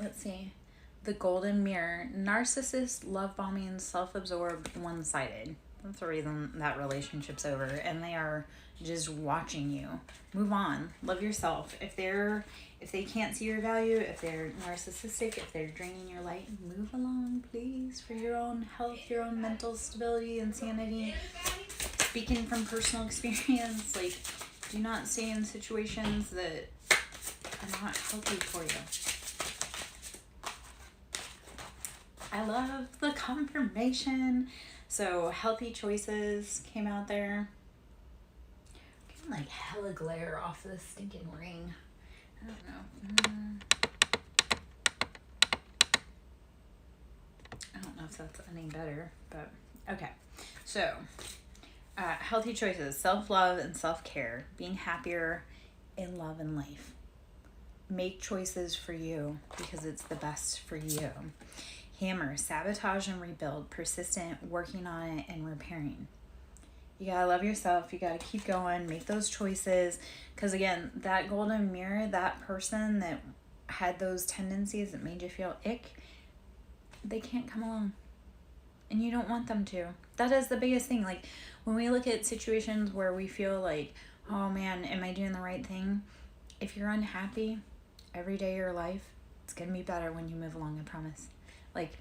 Let's see. The golden mirror. Narcissist, love bombing, self-absorbed, one-sided. That's the reason that relationship's over. And they are just watching you. Move on. Love yourself. If they can't see your value, if they're narcissistic, if they're draining your light, move along, please, for your own health, your own mental stability and sanity. Speaking from personal experience, like, do not stay in situations that are not healthy for you. I love the confirmation. So healthy choices came out there. Getting like hella glare off this stinking ring. I don't know. I don't know if that's any better, but okay. So healthy choices, self-love and self-care, being happier in love and life. Make choices for you because it's the best for you. Hammer, sabotage and rebuild, persistent, working on it and repairing. You gotta love yourself. You gotta keep going, make those choices. Because again, that golden mirror, that person that had those tendencies that made you feel ick, they can't come along. And you don't want them to. That is the biggest thing. Like, when we look at situations where we feel like, oh man, am I doing the right thing? If you're unhappy every day of your life, it's gonna be better when you move along, I promise. Like,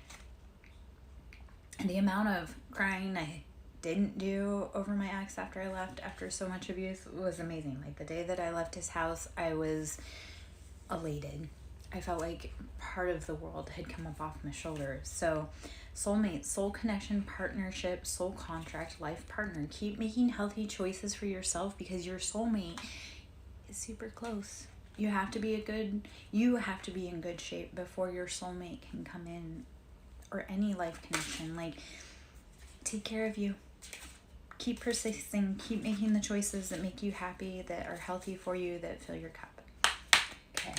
the amount of crying I didn't do over my ex after I left, after so much abuse, was amazing. Like, the day that I left his house, I was elated. I felt like part of the world had come up off my shoulders. So, soulmate, soul connection, partnership, soul contract, life partner. Keep making healthy choices for yourself because your soulmate is super close. You have to be in good shape before your soulmate can come in, or any life connection. Like, take care of you. Keep persisting. Keep making the choices that make you happy, that are healthy for you, that fill your cup. Okay.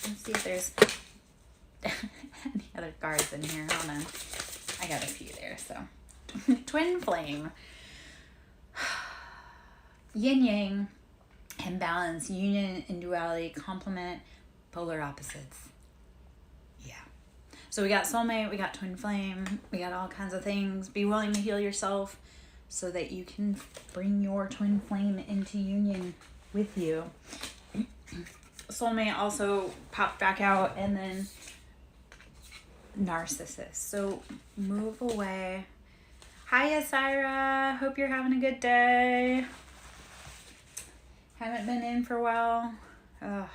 Let's see if there's any other cards in here. Hold on. I got a few there, so. Twin flame. Yin yang. Imbalance, union and duality, complement, polar opposites. Yeah. So we got soulmate, we got twin flame, we got all kinds of things. Be willing to heal yourself so that you can bring your twin flame into union with you. Soulmate also popped back out, and then narcissist. So move away. Hiya, Syra. Hope you're having a good day. Haven't been in for a while. Ugh.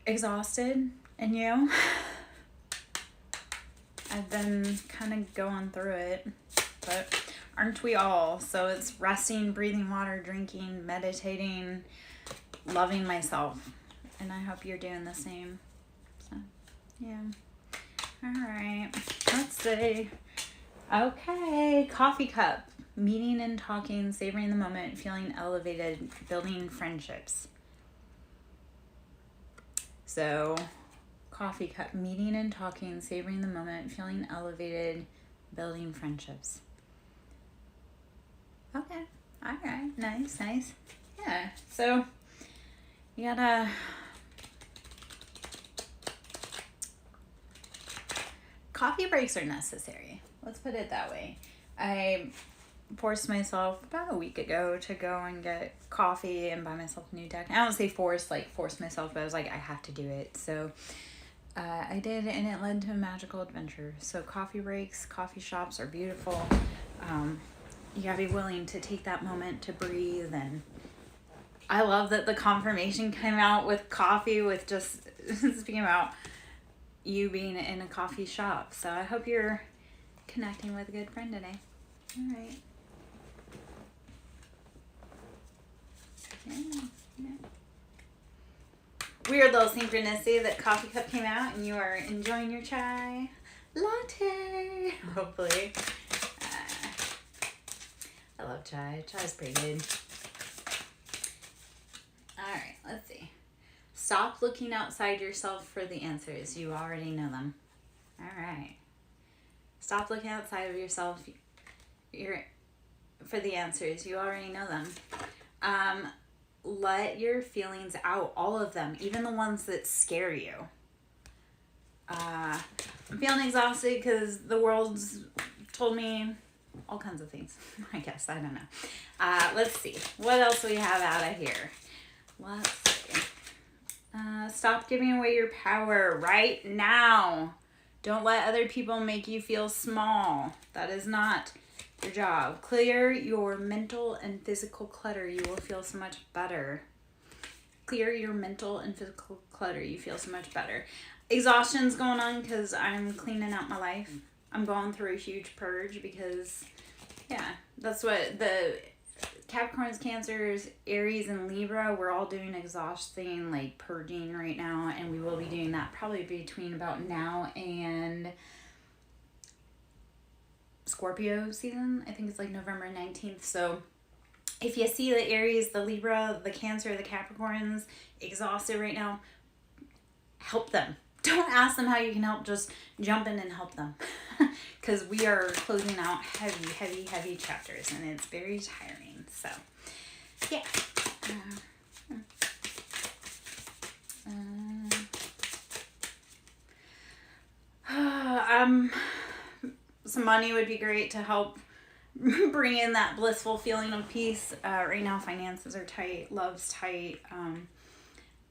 Exhausted. And you? I've been kind of going through it. But aren't we all? So it's resting, breathing water, drinking, meditating, loving myself. And I hope you're doing the same. So, yeah. All right. Let's see. Okay. Coffee cup. Meeting and talking, savoring the moment, feeling elevated, building friendships. So, coffee cup, meeting and talking, savoring the moment, feeling elevated, building friendships. Okay. All right. Nice. Yeah. So, you gotta coffee breaks are necessary. Let's put it that way. I forced myself about a week ago to go and get coffee and buy myself a new deck. I don't say force myself, but I was like, I have to do it. So I did, and it led to a magical adventure. So coffee breaks, coffee shops are beautiful. You gotta be willing to take that moment to breathe. And I love that the confirmation came out with coffee, with just speaking about you being in a coffee shop. So I hope you're connecting with a good friend today. All right. Yeah. Weird little synchronicity that coffee cup came out and you are enjoying your chai latte, hopefully. I love chai. Chai's pretty good. All right, let's see. Stop looking outside yourself for the answers. You already know them. All right. Stop looking outside of yourself for the answers. You already know them. let your feelings out, all of them, even the ones that scare you. I'm feeling exhausted because the world's told me all kinds of things. I guess, I don't know. Let's see. What else we have out of here? Let's see. Stop giving away your power right now. Don't let other people make you feel small. That is not your job. Clear your mental and physical clutter. You will feel so much better. Clear your mental and physical clutter. You feel so much better. Exhaustion's going on because I'm cleaning out my life. I'm going through a huge purge because, yeah, that's what the Capricorns, Cancers, Aries, and Libra, we're all doing exhausting, like purging right now, and we will be doing that probably between about now and Scorpio season. I think it's like November 19th. So if you see the Aries, the Libra, the Cancer, the Capricorns exhausted right now, help them. Don't ask them how you can help, just jump in and help them. Because we are closing out heavy chapters, and it's very tiring. So, yeah. Some money would be great to help bring in that blissful feeling of peace. Right now, finances are tight, love's tight.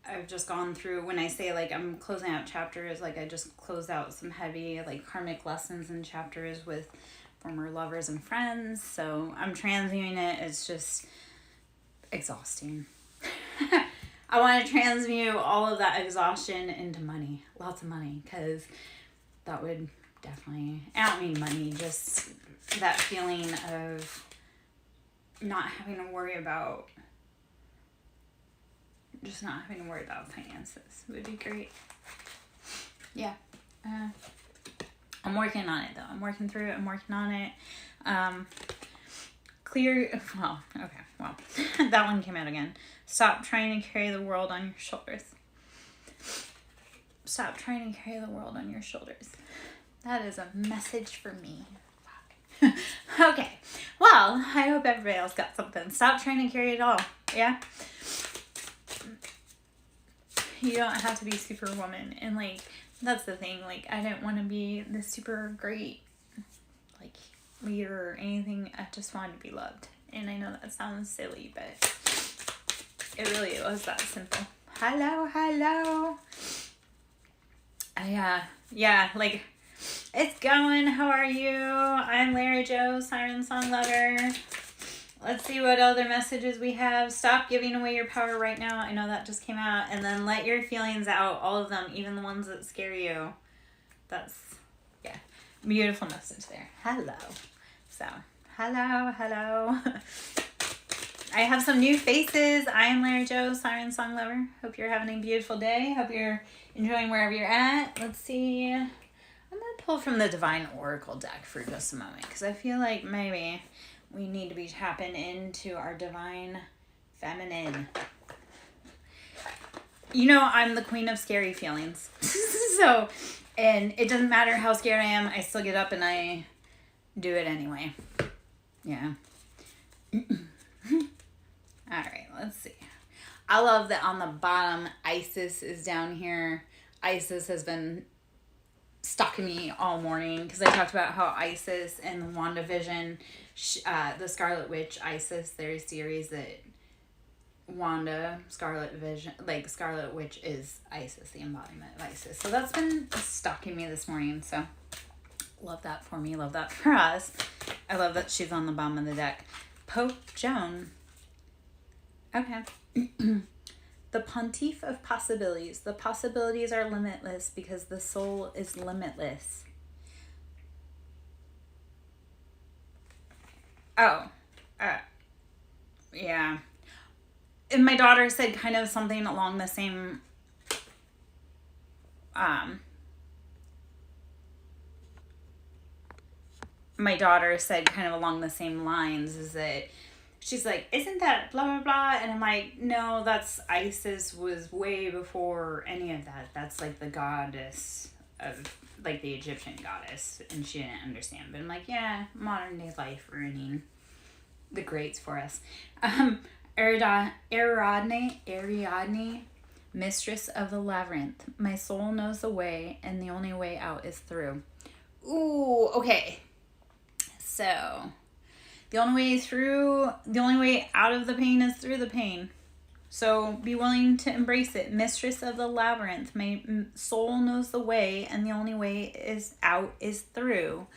I've just gone through, when I say like I'm closing out chapters, like I just closed out some heavy like karmic lessons and chapters with former lovers and friends. So I'm transmuting it. It's just exhausting. I want to transmute all of that exhaustion into money, lots of money, because that would definitely, I don't mean money, just that feeling of not having to worry about finances would be great. Yeah. I'm working on it though. I'm working through it. I'm working on it. That one came out again. Stop trying to carry the world on your shoulders. Stop trying to carry the world on your shoulders. That is a message for me. Fuck. Okay. Well, I hope everybody else got something. Stop trying to carry it all. Yeah? You don't have to be Superwoman. And, like, that's the thing. Like, I didn't want to be the super great, like, leader or anything. I just wanted to be loved. And I know that sounds silly, but it really was that simple. Hello. Yeah, like, it's going. How are you? I'm Larry Joe, SirenSong lover. Let's see what other messages we have. Stop giving away your power right now. I know that just came out. And then let your feelings out, all of them, even the ones that scare you. That's, yeah, beautiful message there. Hello. So, hello. I have some new faces. I am Larry Joe, SirenSong lover. Hope you're having a beautiful day. Hope you're enjoying wherever you're at. Let's see. I'm going to pull from the Divine Oracle deck for just a moment, because I feel like maybe we need to be tapping into our divine feminine. You know, I'm the queen of scary feelings. So, and it doesn't matter how scared I am, I still get up and I do it anyway. Yeah. Alright, let's see. I love that on the bottom, Isis is down here. Isis has been stalking me all morning because I talked about how Isis and WandaVision, the Scarlet Witch, Isis, their series that Wanda, Scarlet Witch is Isis, the embodiment of Isis. So that's been stalking me this morning. So love that for me. Love that for us. I love that she's on the bottom of the deck. Pope Joan. Okay. The Pontiff of Possibilities. The possibilities are limitless because the soul is limitless. Oh. Yeah. And my daughter said kind of something along the same... my daughter said kind of along the same lines, is that she's like, isn't that blah, blah, blah? And I'm like, no, that's Isis was way before any of that. That's like the goddess of, like the Egyptian goddess. And she didn't understand. But I'm like, yeah, modern day life ruining the greats for us. Ariadne, mistress of the labyrinth. My soul knows the way, and the only way out is through. Ooh, okay. So, the only way out of the pain is through the pain. So, be willing to embrace it. Mistress of the labyrinth. My soul knows the way, and the only way is out is through.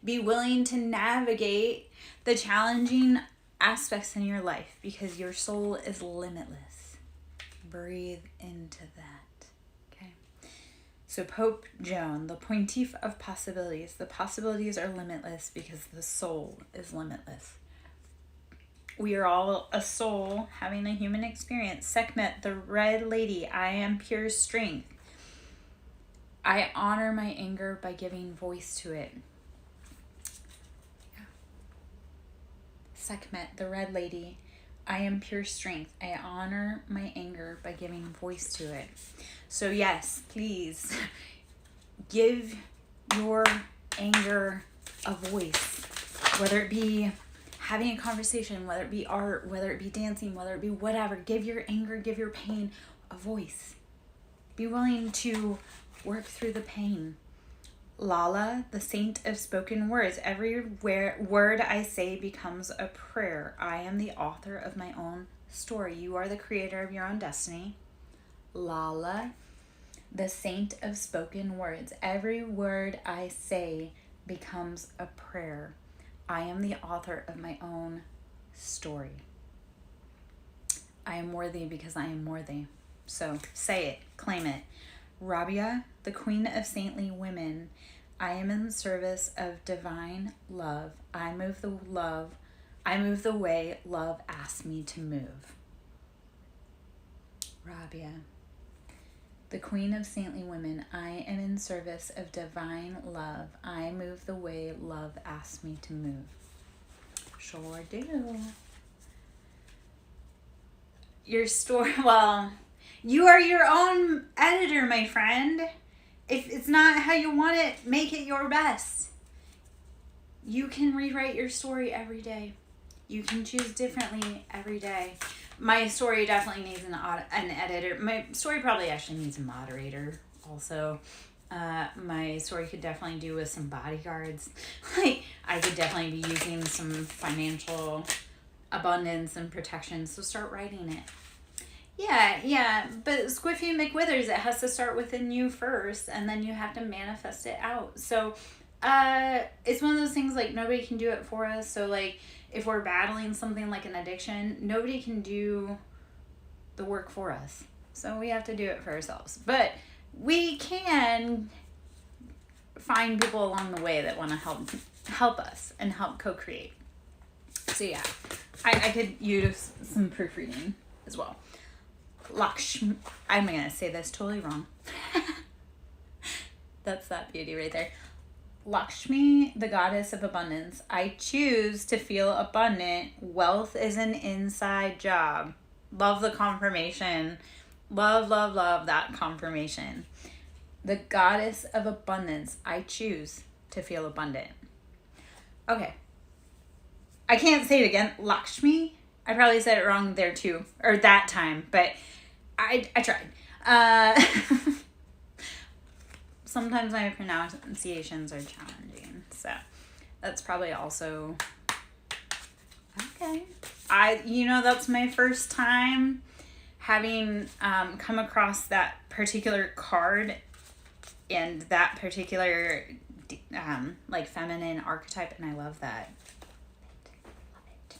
Be willing to navigate the challenging aspects in your life because your soul is limitless. Breathe into that. Okay. So Pope Joan, the pontiff of possibilities. The possibilities are limitless because the soul is limitless. We are all a soul having a human experience. Sekhmet, the Red Lady. I am pure strength. I honor my anger by giving voice to it. Sekhmet, the Red Lady. I am pure strength. I honor my anger by giving voice to it. So yes, please give your anger a voice. Whether it be having a conversation, whether it be art, whether it be dancing, whether it be whatever. Give your anger, give your pain a voice. Be willing to work through the pain. Lala, the saint of spoken words. Every word I say becomes a prayer. I am the author of my own story. You are the creator of your own destiny. Lala, the saint of spoken words. Every word I say becomes a prayer. I am the author of my own story. I am worthy because I am worthy. So say it, claim it. Rabia, the queen of saintly women. I am in service of divine love. I move the way love asks me to move. Rabia, the queen of saintly women. I am in service of divine love. I move the way love asks me to move. Sure do. Your story, well, you are your own editor, my friend. If it's not how you want it, make it your best. You can rewrite your story every day. You can choose differently every day. My story definitely needs an editor. My story probably actually needs a moderator also. My story could definitely do with some bodyguards. Like, I could definitely be using some financial abundance and protection. So start writing it. Yeah, but Squiffy McWithers, it has to start within you first, and then you have to manifest it out. So, it's one of those things, like, nobody can do it for us. So, like, if we're battling something like an addiction, nobody can do the work for us. So we have to do it for ourselves. But we can find people along the way that want to help us and help co-create. So yeah, I could use some proofreading as well. Lakshmi, I'm going to say this totally wrong. That's that beauty right there. Lakshmi, the goddess of abundance. I choose to feel abundant. Wealth is an inside job. Love the confirmation. Love that confirmation. The goddess of abundance. I choose to feel abundant. Okay. I can't say it again. Lakshmi. I probably said it wrong there too. Or that time. But I tried. Sometimes my pronunciations are challenging. So that's probably also okay. That's my first time having come across that particular card and that particular like feminine archetype, and I love that. Love it.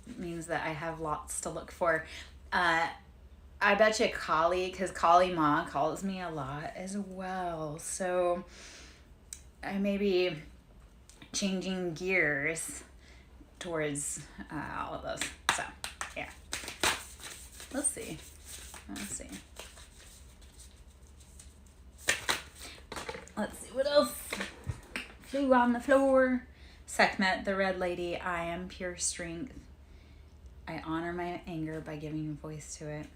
It means that I have lots to look for. I bet you Kali, because Kali Ma calls me a lot as well. So I may be changing gears towards all of those. So, yeah. Let's see. Let's see what else flew on the floor. Sekhmet, the Red Lady. I am pure strength. I honor my anger by giving voice to it.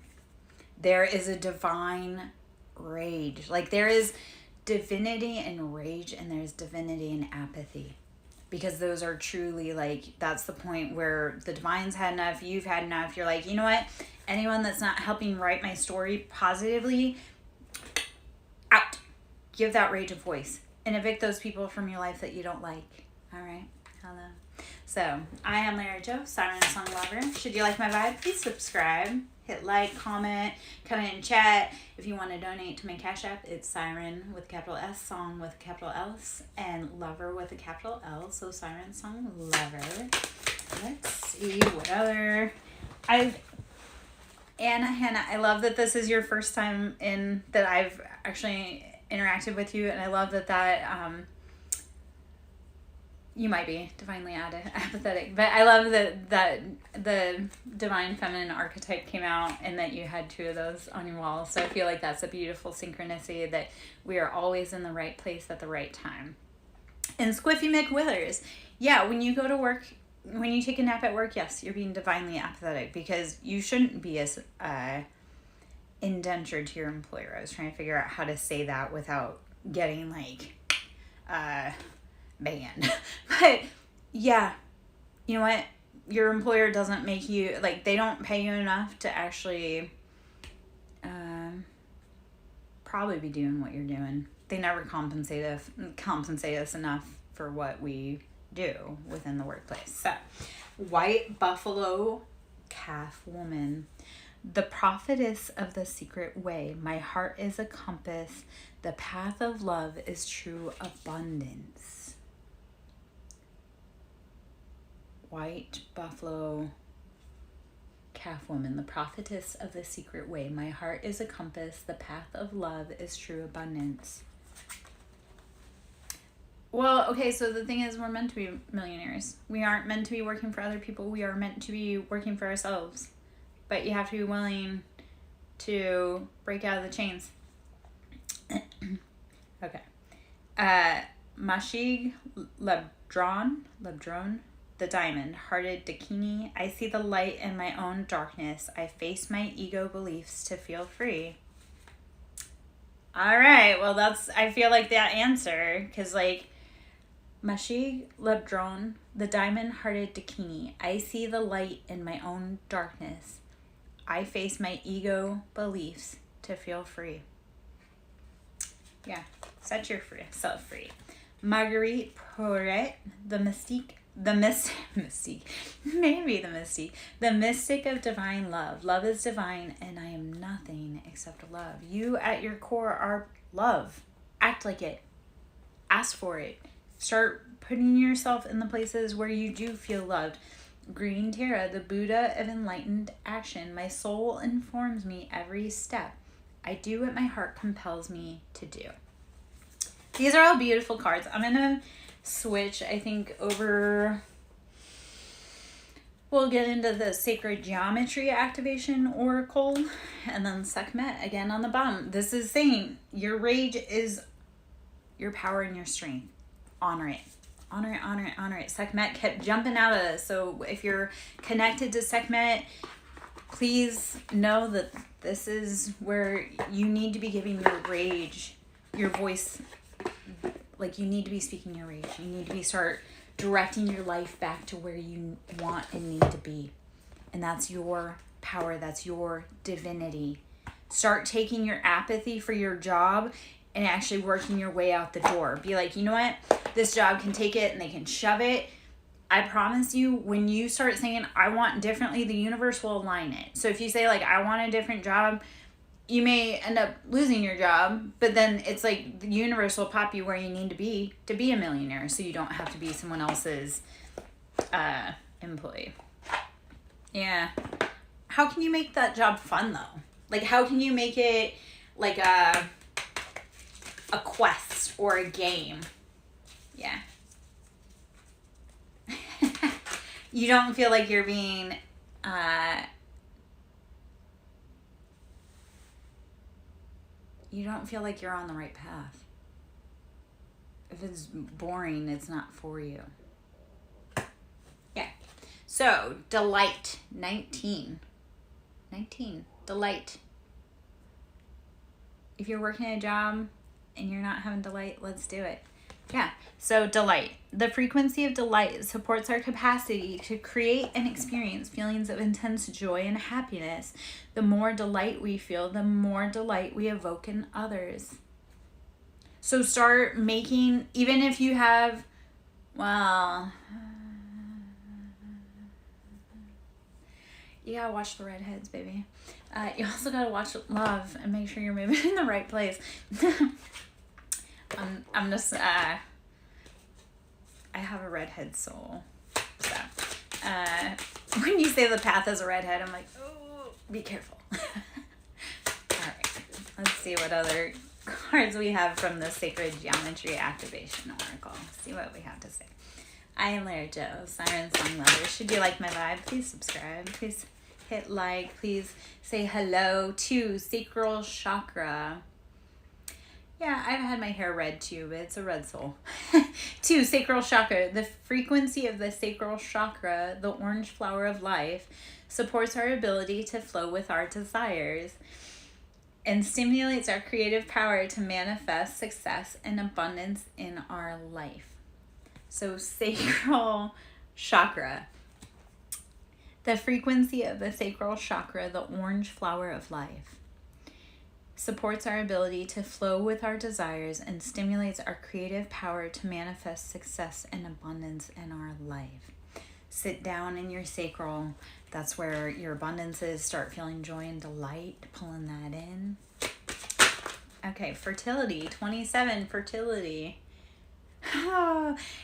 There is a divine rage. Like, there is divinity in rage, and there's divinity in apathy. because those are truly like, that's the point where the divine's had enough, you've had enough. You're like, you know what? Anyone that's not helping write my story positively, out. Give that rage a voice and evict those people from your life that you don't like. All right. Hello. So I am Larry Joe, SirenSong lover. Should you like my vibe, please subscribe. Hit like, comment, come in and chat. If you want to donate to my Cash App, it's Siren with a capital S, Song with a capital S, and Lover with a capital L. So SirenSong Lover. Let's see what other. Hannah, I love that this is your first time that I've actually interacted with you, and I love that you might be divinely apathetic, but I love that the divine feminine archetype came out and that you had 2 of those on your wall. So I feel like that's a beautiful synchronicity, that we are always in the right place at the right time. And Squiffy McWithers, yeah, when you go to work, when you take a nap at work, yes, you're being divinely apathetic, because you shouldn't be as indentured to your employer. I was trying to figure out how to say that without getting like banned. But yeah, you know what? Your employer doesn't make you, like, they don't pay you enough to actually probably be doing what you're doing. They never compensate us enough for what we do within the workplace. So, White Buffalo Calf Woman. The prophetess of the secret way. My heart is a compass. The path of love is true abundance. White Buffalo Calf Woman. The prophetess of the secret way. My heart is a compass. The path of love is true abundance. Well, okay, so the thing is, we're meant to be millionaires. We aren't meant to be working for other people. We are meant to be working for ourselves. But you have to be willing to break out of the chains. Okay. Mashig Lebdron, the diamond-hearted Dakini. I see the light in my own darkness. I face my ego beliefs to feel free. All right, well, I feel like that answer, because, like, Mashig Lebdron, the diamond-hearted Dakini. I see the light in my own darkness. I face my ego beliefs to feel free. Yeah, set yourself free. Marguerite Porret, the mystique, the mystic of divine love. Love is divine, and I am nothing except love. You at your core are love. Act like it. Ask for it. Start putting yourself in the places where you do feel loved. Green Terra, the Buddha of enlightened action. My soul informs me every step. I do what my heart compels me to do. These are all beautiful cards. I'm going to switch, I think, over. We'll get into the Sacred Geometry Activation Oracle, and then Sekhmet again on the bottom. This is saying your rage is your power and your strength. Honor it. Honor it, honor it, honor it. Sekhmet kept jumping out of this. So if you're connected to Sekhmet, please know that this is where you need to be giving your rage, your voice. Like, you need to be speaking your rage. You need to be start directing your life back to where you want and need to be. And that's your power. That's your divinity. Start taking your apathy for your job and actually working your way out the door. Be like, you know what? This job can take it and they can shove it. I promise you, when you start saying, I want differently, the universe will align it. So if you say, like, I want a different job, you may end up losing your job, but then it's like the universe will pop you where you need to be a millionaire, so you don't have to be someone else's employee. Yeah. How can you make that job fun, though? Like, how can you make it like a quest or a game? Yeah. You don't feel like you're being you don't feel like you're on the right path. If it's boring, it's not for you. Yeah. So, delight. 19. Delight. If you're working a job and you're not having delight, let's do it. Yeah. So delight. The frequency of delight supports our capacity to create and experience feelings of intense joy and happiness. The more delight we feel, the more delight we evoke in others. So start making, even if you have, well, you gotta watch the redheads, baby. You also gotta watch love and make sure you're moving in the right place. I'm just, I have a redhead soul. So, when you say the path is a redhead, I'm like, oh, be careful. All right, let's see what other cards we have from the Sacred Geometry Activation Oracle. See what we have to say. I am Larry Joe, SirenSong lover. Should you like my vibe, please subscribe. Please hit like. Please say hello to Sacral Chakra. Yeah, I've had my hair red too, but it's a red soul. 2, Sacral Chakra. The frequency of the Sacral Chakra, the orange flower of life, supports our ability to flow with our desires and stimulates our creative power to manifest success and abundance in our life. So, Sacral Chakra. The frequency of the Sacral Chakra, the orange flower of life, supports our ability to flow with our desires and stimulates our creative power to manifest success and abundance in our life. Sit down in your sacral. That's where your abundance is. Start feeling joy and delight, pulling that in. Okay, fertility, 27, fertility.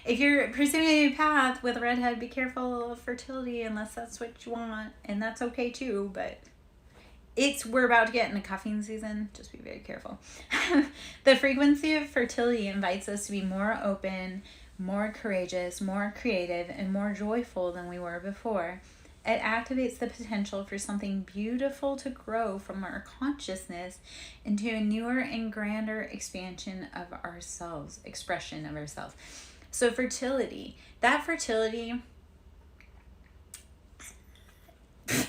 If you're pursuing a new path with a redhead, be careful of fertility unless that's what you want. And that's okay too, but we're about to get into cuffing season. Just be very careful. The frequency of fertility invites us to be more open, more courageous, more creative, and more joyful than we were before. It activates the potential for something beautiful to grow from our consciousness into a newer and grander expression of ourselves. So fertility, that fertility, the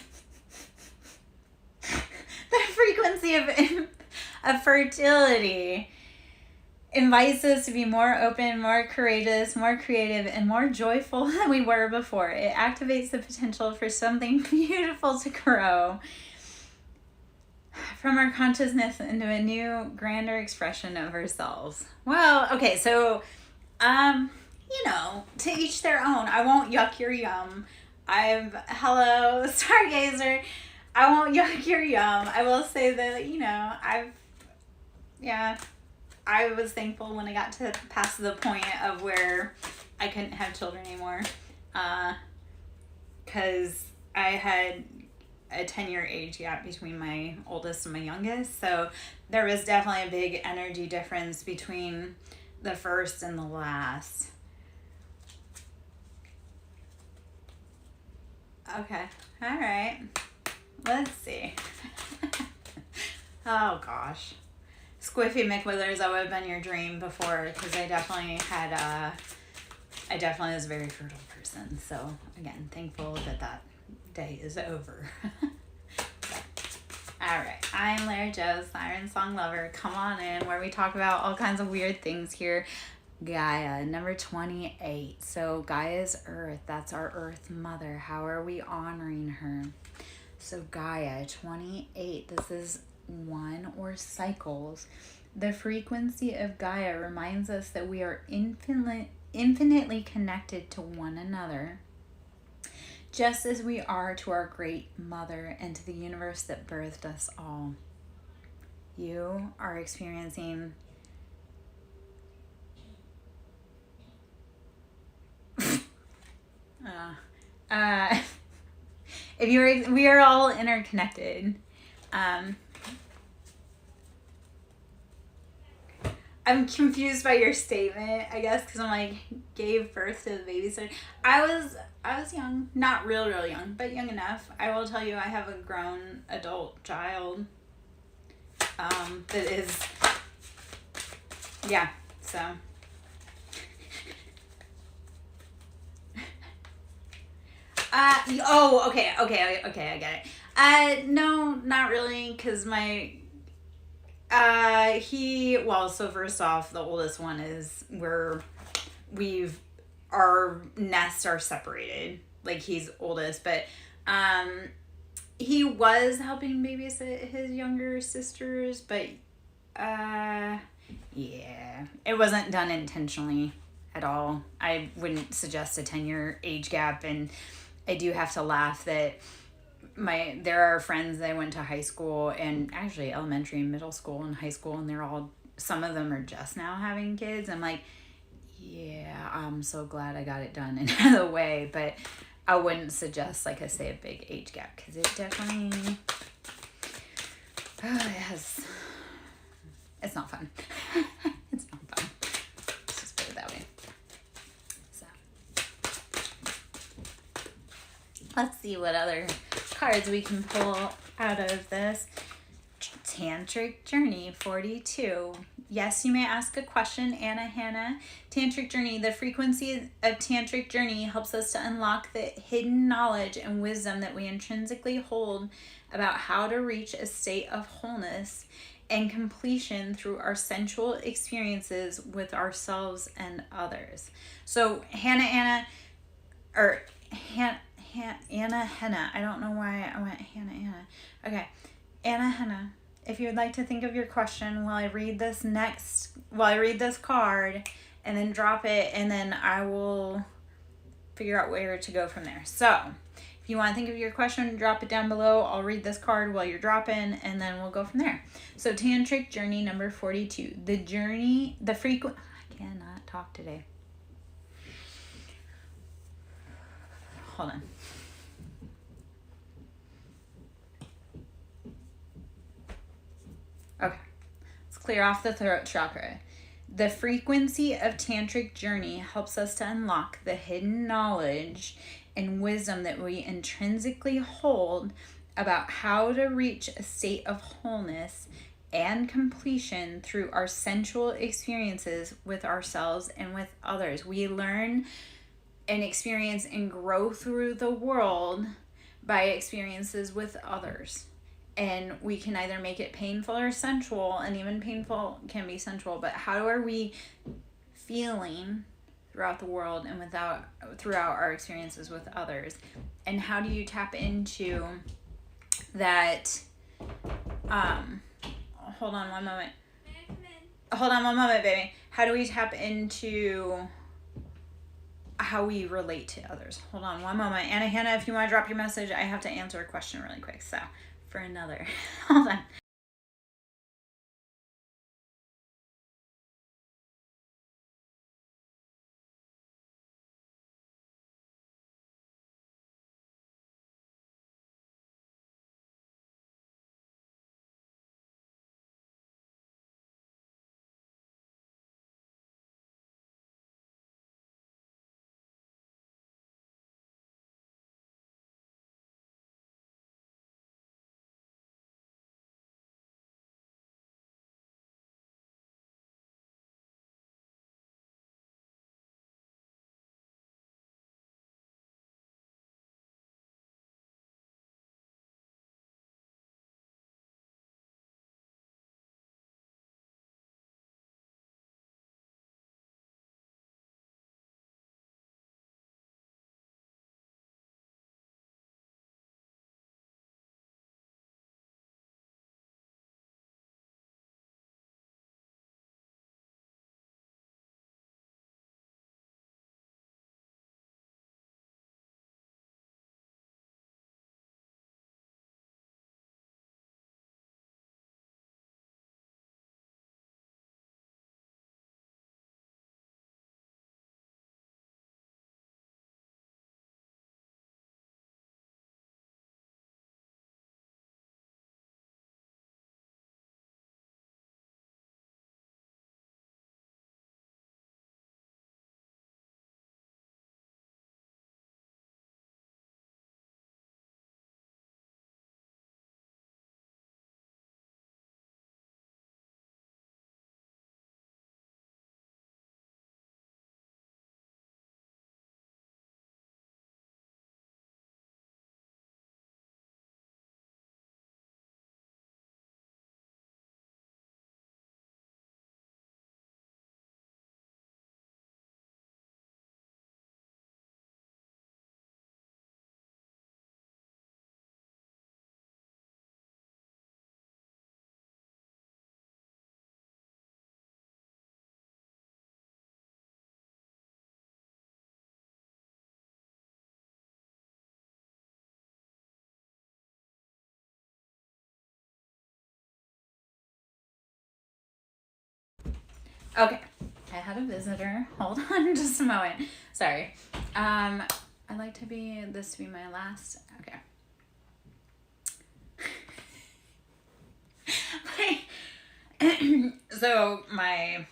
frequency of fertility invites us to be more open, more courageous, more creative, and more joyful than we were before. It activates the potential for something beautiful to grow from our consciousness into a new, grander expression of ourselves. Well, okay, so, to each their own. I won't yuck your yum. Hello, Stargazer. I won't yuck your yum. I will say that, I was thankful when I got to past the point of where I couldn't have children anymore. Because I had a 10-year age gap between my oldest and my youngest. So there was definitely a big energy difference between the first and the last. Okay. All right. Let's see. Oh, gosh. Squiffy McWithers, I would have been your dream before, because I definitely was a very fertile person. So, again, thankful that day is over. All right. I'm Larry Joe, SirenSong lover. Come on in, where we talk about all kinds of weird things here. Gaia, number 28. So, Gaia's Earth. That's our Earth Mother. How are we honoring her? So, Gaia, 28. This is 1 or cycles. The frequency of Gaia reminds us that we are infinitely connected to one another, just as we are to our great mother and to the universe that birthed us all. You are experiencing we are all interconnected. I'm confused by your statement, I guess, because I'm like, gave birth to the baby. So I was young, not real young, but young enough. I will tell you, I have a grown adult child. That is, yeah. So. Okay, I get it. No, not really, because my, So first off, the oldest one is our nests are separated. Like, he's oldest, but he was helping babysit his younger sisters, but yeah, it wasn't done intentionally at all. I wouldn't suggest a 10-year age gap, and I do have to laugh that there are friends that I went to high school, and actually elementary and middle school and high school, and some of them are just now having kids. I'm like, yeah, I'm so glad I got it done and out of the way, but I wouldn't suggest, like I say, a big age gap, because it definitely it's not fun. It's not fun. Let's just put it that way. So let's see what other cards we can pull out of this. Tantric Journey 42. Yes, you may ask a question, Anna Hannah. Tantric Journey. The frequency of Tantric Journey helps us to unlock the hidden knowledge and wisdom that we intrinsically hold about how to reach a state of wholeness and completion through our sensual experiences with ourselves and others. So Anna, I don't know why I went Anna. Okay, Anna Henna, if you would like to think of your question while I read this card, and then drop it, and then I will figure out where to go from there. So if you want to think of your question, drop it down below. I'll read this card while you're dropping, and then we'll go from there. So Tantric Journey number 42. I cannot talk today. Hold on. Okay, let's clear off the throat chakra. The frequency of Tantric Journey helps us to unlock the hidden knowledge and wisdom that we intrinsically hold about how to reach a state of wholeness and completion through our sensual experiences with ourselves and with others. We learn and experience and grow through the world by experiences with others. And we can either make it painful or sensual, and even painful can be sensual, but how are we feeling throughout the world and throughout our experiences with others? And how do you tap into that? Hold on one moment. Hold on one moment, baby. How do we tap into how we relate to others? Hold on one moment. Anna Hannah, if you want to drop your message, I have to answer a question really quick. So for another. Hold on. Okay. I had a visitor. Hold on just a moment. Sorry. I'd like this to be my last. Okay. So my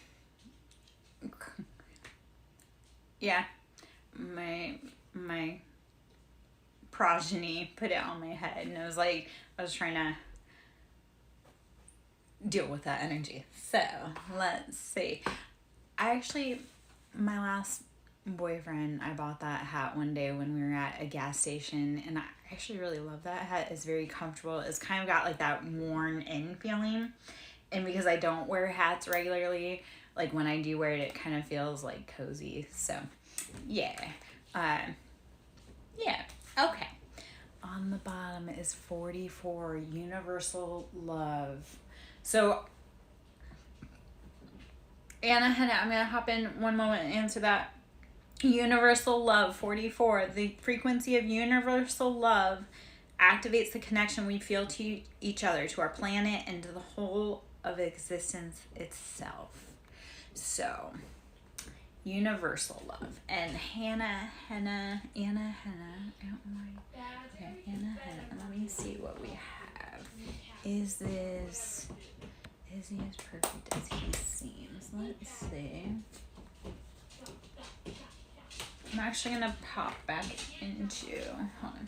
progeny put it on my head, and it was like I was trying to deal with that energy. So let's see. My last boyfriend, I bought that hat one day when we were at a gas station, and I actually really love that hat. It's very comfortable. It's kind of got like that worn in feeling, and because I don't wear hats regularly, like when I do wear it, it kind of feels like cozy. So yeah. Okay. On the bottom is 44, universal love. So Anna, I'm going to hop in one moment and answer that. Universal love, 44. The frequency of universal love activates the connection we feel to each other, to our planet, and to the whole of existence itself. So, universal love. And Anna, let me see what we have. Is he as perfect as he seems? Let's see. I'm actually going to pop back into, hold on.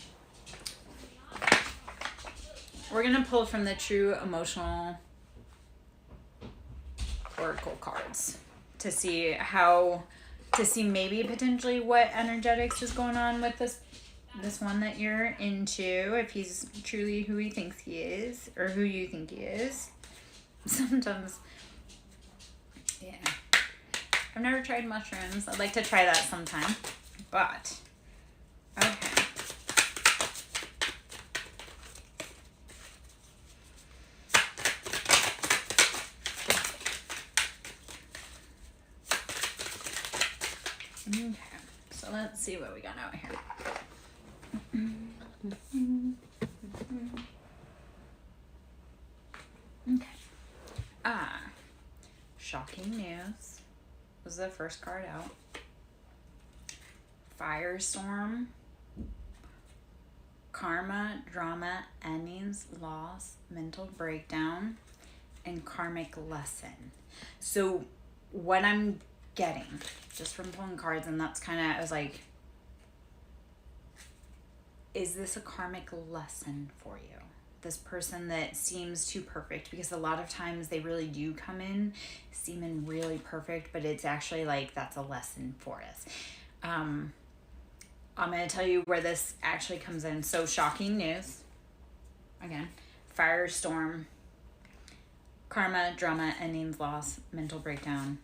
We're going to pull from the True Emotional Oracle cards to see maybe potentially what energetics is going on with this one that you're into, if he's truly who he thinks he is, or who you think he is. Sometimes, yeah. I've never tried mushrooms. I'd like to try that sometime. But, okay. Okay. So let's see what we got out here. Okay. Shocking news was the first card out. Firestorm, karma, drama, endings, loss, mental breakdown, and karmic lesson. So what I'm getting just from pulling cards, and that's kind of, I was like, is this a karmic lesson for you? This person that seems too perfect, because a lot of times they really do come in seeming really perfect, but it's actually like that's a lesson for us. I'm going to tell you where this actually comes in. So shocking news, again, firestorm, karma, drama, endings, loss, mental breakdown,